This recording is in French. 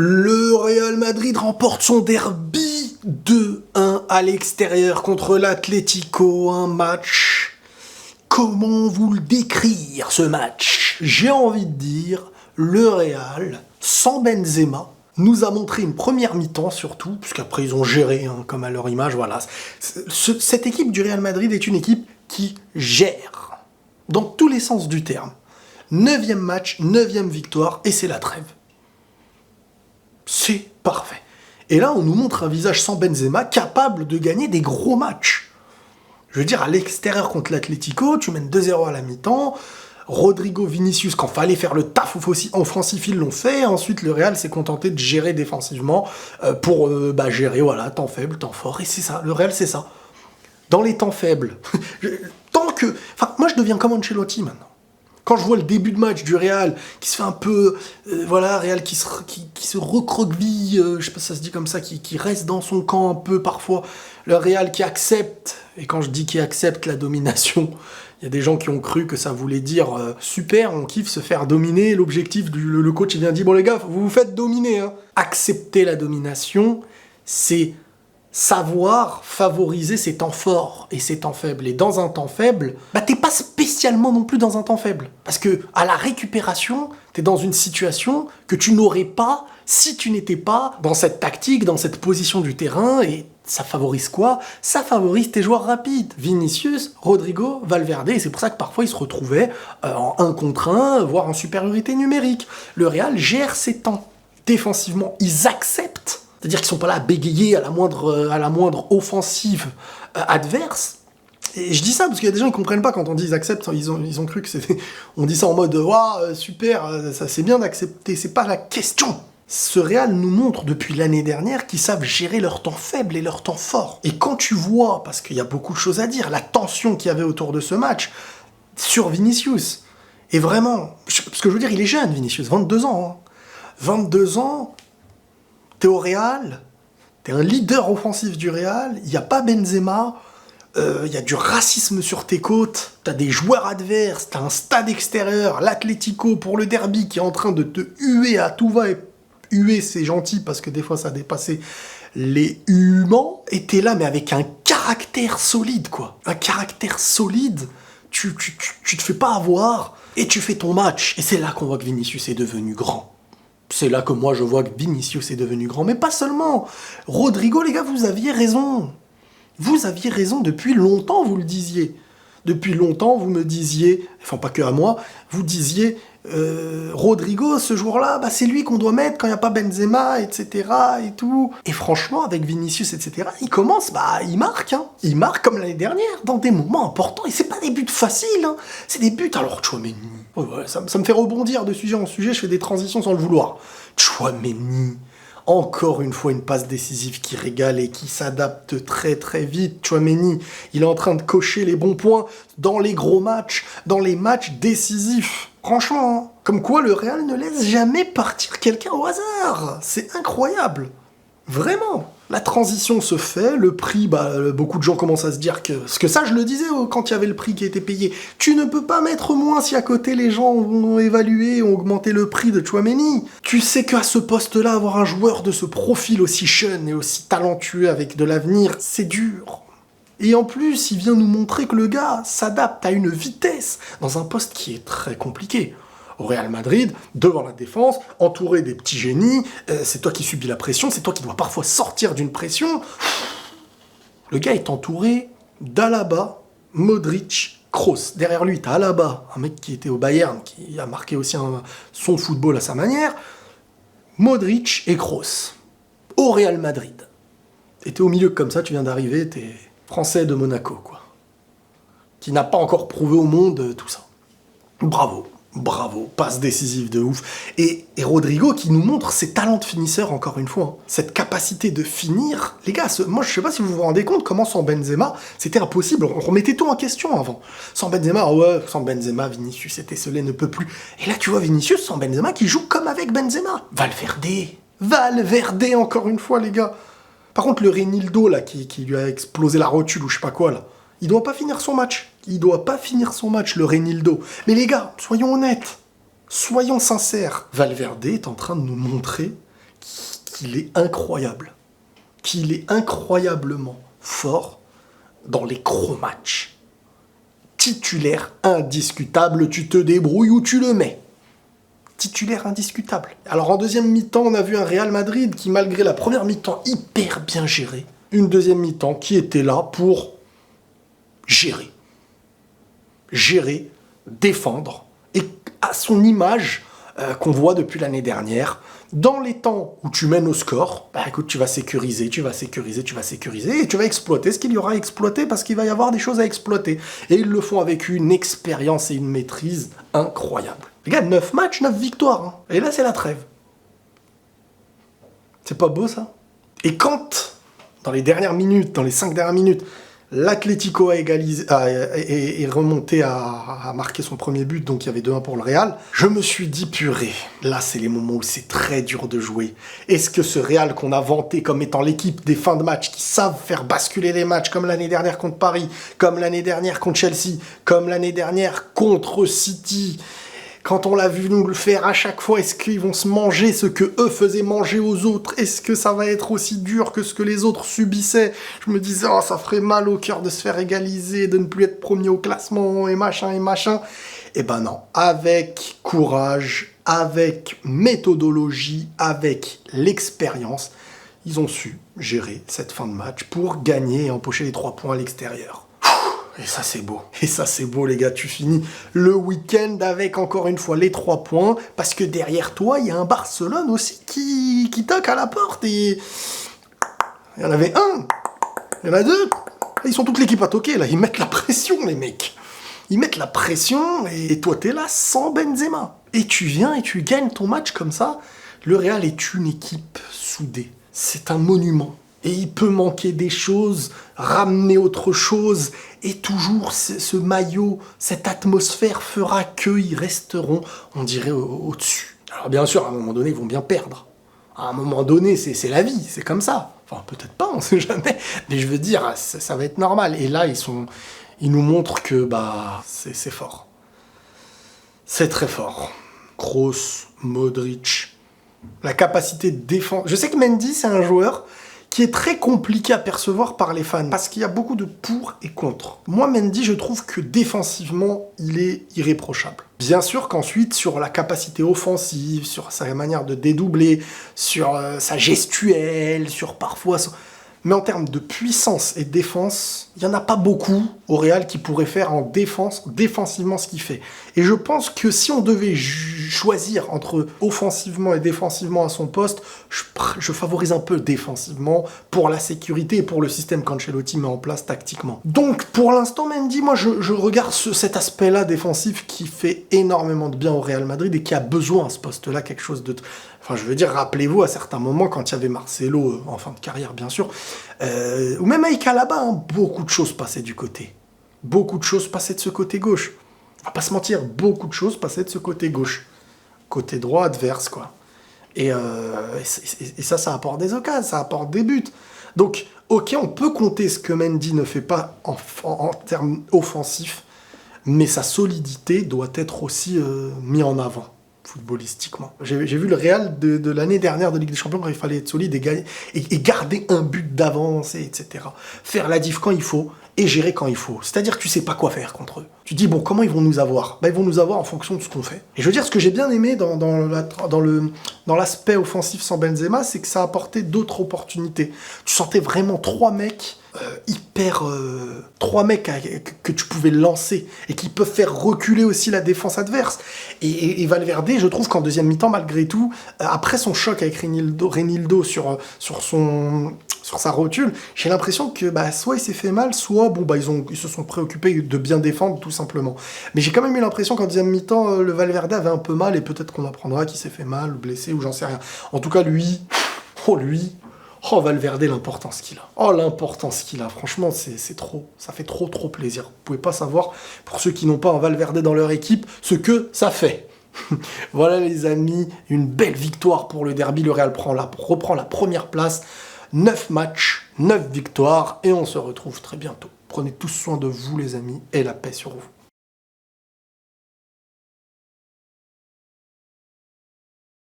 Le Real Madrid remporte son derby 2-1 à l'extérieur contre l'Atlético. Un match. Comment vous le décrire, ce match? J'ai envie de dire, le Real, sans Benzema, nous a montré une première mi-temps surtout, puisqu'après ils ont géré, comme à leur image, voilà. Cette équipe du Real Madrid est une équipe qui gère, dans tous les sens du terme. 9e match, 9e victoire, et c'est la trêve. C'est parfait. Et là, on nous montre un visage sans Benzema, capable de gagner des gros matchs. Je veux dire, à l'extérieur contre l'Atlético, tu mènes 2-0 à la mi-temps, Rodrigo, Vinicius, quand fallait faire le taf offensif, ils l'ont fait. Ensuite, le Real s'est contenté de gérer défensivement pour gérer, voilà, temps faible, temps fort. Et c'est ça, le Real, c'est ça. Dans les temps faibles. Moi, je deviens comme Ancelotti, maintenant. Quand je vois le début de match du Real, qui se fait un peu... Real qui se recroqueville, je sais pas si ça se dit comme ça, qui reste dans son camp un peu parfois. Le Real qui accepte, et quand je dis qui accepte la domination, il y a des gens qui ont cru que ça voulait dire super, on kiffe se faire dominer. L'objectif, le coach, il vient dire, bon les gars, vous vous faites dominer. Hein. Accepter la domination, c'est savoir favoriser ses temps forts et ses temps faibles. Et dans un temps faible, t'es pas spécialement non plus dans un temps faible. Parce que à la récupération, t'es dans une situation que tu n'aurais pas si tu n'étais pas dans cette tactique, dans cette position du terrain. Et ça favorise quoi? Ça favorise tes joueurs rapides. Vinicius, Rodrigo, Valverde. Et c'est pour ça que parfois ils se retrouvaient en 1 contre 1, voire en supériorité numérique. Le Real gère ses temps. Défensivement, ils acceptent. C'est-à-dire qu'ils sont pas là à bégayer à la moindre offensive adverse. Et je dis ça parce qu'il y a des gens qui comprennent pas quand on dit ils acceptent, ils ont cru que c'était... On dit ça en mode waouh, super, ça c'est bien d'accepter, c'est pas la question. Ce Real nous montre depuis l'année dernière qu'ils savent gérer leur temps faible et leur temps fort. Et quand tu vois, parce qu'il y a beaucoup de choses à dire, la tension qu'il y avait autour de ce match, sur Vinicius, et vraiment, parce que je veux dire, il est jeune Vinicius, 22 ans. 22 ans... T'es au Real, t'es un leader offensif du Real, il n'y a pas Benzema, il y a du racisme sur tes côtes, t'as des joueurs adverses, t'as un stade extérieur, l'Atlético pour le derby qui est en train de te huer à tout va, et huer c'est gentil parce que des fois ça a dépassé les humans, et t'es là mais avec un caractère solide quoi, un caractère solide, tu te fais pas avoir, et tu fais ton match, et c'est là qu'on voit que Vinicius est devenu grand. C'est là que moi je vois que Vinicius est devenu grand. Mais pas seulement. Rodrigo, les gars, vous aviez raison. Vous aviez raison depuis longtemps, vous le disiez. Depuis longtemps, vous me disiez, enfin pas que à moi, vous disiez, Rodrigo, ce jour-là, c'est lui qu'on doit mettre quand il n'y a pas Benzema, etc. et tout. Et franchement, avec Vinicius, etc., il commence, il marque. Hein. Il marque comme l'année dernière, dans des moments importants. Et c'est pas des buts faciles, hein. C'est des buts, alors Tchouaméni, ça me fait rebondir de sujet en sujet, je fais des transitions sans le vouloir. Tchouaméni, encore une fois une passe décisive qui régale et qui s'adapte très très vite. Tchouaméni, il est en train de cocher les bons points dans les gros matchs, dans les matchs décisifs. Franchement, hein. Comme quoi le Real ne laisse jamais partir quelqu'un au hasard. C'est incroyable. Vraiment. La transition se fait, le prix, beaucoup de gens commencent à se dire que... Parce que ça, je le disais quand il y avait le prix qui était payé. Tu ne peux pas mettre moins si à côté les gens ont évalué, ont augmenté le prix de Tchouaméni. Tu sais qu'à ce poste-là, avoir un joueur de ce profil aussi jeune et aussi talentueux avec de l'avenir, c'est dur. Et en plus, il vient nous montrer que le gars s'adapte à une vitesse dans un poste qui est très compliqué. Au Real Madrid, devant la défense, entouré des petits génies, c'est toi qui subis la pression, c'est toi qui dois parfois sortir d'une pression. Le gars est entouré d'Alaba, Modric, Kroos. Derrière lui, t'as Alaba, un mec qui était au Bayern, qui a marqué aussi son football à sa manière. Modric et Kroos. Au Real Madrid. Et t'es au milieu comme ça, tu viens d'arriver, t'es français de Monaco, quoi. Qui n'a pas encore prouvé au monde tout ça. Bravo, passe décisive de ouf. Et Rodrigo qui nous montre ses talents de finisseur encore une fois. Hein. Cette capacité de finir. Les gars, moi je sais pas si vous vous rendez compte comment sans Benzema, c'était impossible. On remettait tout en question avant. Sans Benzema, Vinicius étincelé, ne peut plus. Et là tu vois Vinicius sans Benzema qui joue comme avec Benzema. Valverde encore une fois les gars. Par contre le Reinildo là qui lui a explosé la rotule ou je sais pas quoi là. Il doit pas finir son match. Le Reinildo. Mais les gars, soyons honnêtes. Soyons sincères. Valverde est en train de nous montrer qu'il est incroyable. Qu'il est incroyablement fort dans les gros matchs. Titulaire indiscutable, tu te débrouilles où tu le mets. Titulaire indiscutable. Alors en deuxième mi-temps, on a vu un Real Madrid qui, malgré la première mi-temps hyper bien gérée, une deuxième mi-temps qui était là pour gérer. Gérer, défendre, et à son image qu'on voit depuis l'année dernière. Dans les temps où tu mènes au score, bah écoute, tu vas sécuriser, et tu vas exploiter ce qu'il y aura à exploiter parce qu'il va y avoir des choses à exploiter. Et ils le font avec une expérience et une maîtrise incroyables. Les gars, 9 matchs, 9 victoires. Hein. Et là, c'est la trêve. C'est pas beau, ça? Et quand, dans les dernières minutes, dans les 5 dernières minutes, l'Atlético a égalisé, est remonté à marquer son premier but, donc il y avait 2-1 pour le Real. Je me suis dit, purée, là c'est les moments où c'est très dur de jouer. Est-ce que ce Real qu'on a vanté comme étant l'équipe des fins de match, qui savent faire basculer les matchs, comme l'année dernière contre Paris, comme l'année dernière contre Chelsea, comme l'année dernière contre City, quand on l'a vu nous le faire à chaque fois, est-ce qu'ils vont se manger ce que eux faisaient manger aux autres? Est-ce que ça va être aussi dur que ce que les autres subissaient? Je me disais, oh, ça ferait mal au cœur de se faire égaliser, de ne plus être premier au classement, et machin, et machin. Eh ben non, avec courage, avec méthodologie, avec l'expérience, ils ont su gérer cette fin de match pour gagner et empocher les 3 points à l'extérieur. Et ça c'est beau. Et ça c'est beau les gars, tu finis le week-end avec encore une fois les 3 points, parce que derrière toi, il y a un Barcelone aussi qui toque à la porte et... Il y en avait un, il y en a 2, ils sont toute l'équipe à toquer là, ils mettent la pression les mecs. Ils mettent la pression et toi t'es là sans Benzema. Et tu viens et tu gagnes ton match comme ça. Le Real est une équipe soudée. C'est un monument. Et il peut manquer des choses, ramener autre chose, et toujours ce maillot, cette atmosphère fera qu'ils resteront, on dirait, au-dessus. Alors bien sûr, à un moment donné, ils vont bien perdre. À un moment donné, c'est la vie, c'est comme ça. Enfin, peut-être pas, on sait jamais. Mais je veux dire, ça va être normal. Et là, ils nous montrent que bah c'est fort. C'est très fort. Kroos, Modric, la capacité de défense. Je sais que Mendy, c'est un joueur qui est très compliqué à percevoir par les fans, parce qu'il y a beaucoup de pour et contre. Moi, Mendy, je trouve que défensivement, il est irréprochable. Bien sûr qu'ensuite, sur la capacité offensive, sur sa manière de dédoubler, sur sa gestuelle, sur parfois... Mais en termes de puissance et de défense, il n'y en a pas beaucoup au Real qui pourraient faire en défense, défensivement ce qu'il fait. Et je pense que si on devait choisir entre offensivement et défensivement à son poste, je favorise un peu défensivement pour la sécurité et pour le système qu'Ancelotti met en place tactiquement. Donc pour l'instant, Mendy, moi je regarde cet aspect-là défensif qui fait énormément de bien au Real Madrid et qui a besoin à ce poste-là quelque chose de... Enfin, je veux dire, rappelez-vous, à certains moments, quand il y avait Marcelo, en fin de carrière, bien sûr, ou même avec Alaba, hein, beaucoup de choses passaient du côté. Beaucoup de choses passaient de ce côté gauche. On va pas se mentir, beaucoup de choses passaient de ce côté gauche. Côté droit adverse, quoi. Et ça apporte des occasions, ça apporte des buts. Donc, ok, on peut compter ce que Mendy ne fait pas en termes offensifs, mais sa solidité doit être aussi mise en avant. Footballistiquement. J'ai vu le Real de l'année dernière de Ligue des Champions quand il fallait être solide et garder un but d'avance, etc. Faire la diff quand il faut et gérer quand il faut. C'est-à-dire que tu sais pas quoi faire contre eux. Tu dis, bon, comment ils vont nous avoir? Bah, ils vont nous avoir en fonction de ce qu'on fait. Et je veux dire, ce que j'ai bien aimé dans l'aspect offensif sans Benzema, c'est que ça apportait d'autres opportunités. Tu sentais vraiment 3 mecs trois mecs que tu pouvais lancer et qui peuvent faire reculer aussi la défense adverse. Et Valverde, je trouve qu'en deuxième mi-temps, malgré tout, après son choc avec Reinildo sur sa rotule, j'ai l'impression que bah, soit il s'est fait mal, soit bon, bah, ils se sont préoccupés de bien défendre tout simplement. Mais j'ai quand même eu l'impression qu'en deuxième mi-temps, le Valverde avait un peu mal et peut-être qu'on apprendra qu'il s'est fait mal, blessé ou j'en sais rien. En tout cas, lui... Oh, Valverde, l'importance qu'il a. Oh, l'importance qu'il a. Franchement, c'est trop. Ça fait trop plaisir. Vous pouvez pas savoir, pour ceux qui n'ont pas un Valverde dans leur équipe, ce que ça fait. Voilà, les amis, une belle victoire pour le derby. Le Real reprend la première place. 9 matchs, 9 victoires. Et on se retrouve très bientôt. Prenez tous soin de vous, les amis, et la paix sur vous.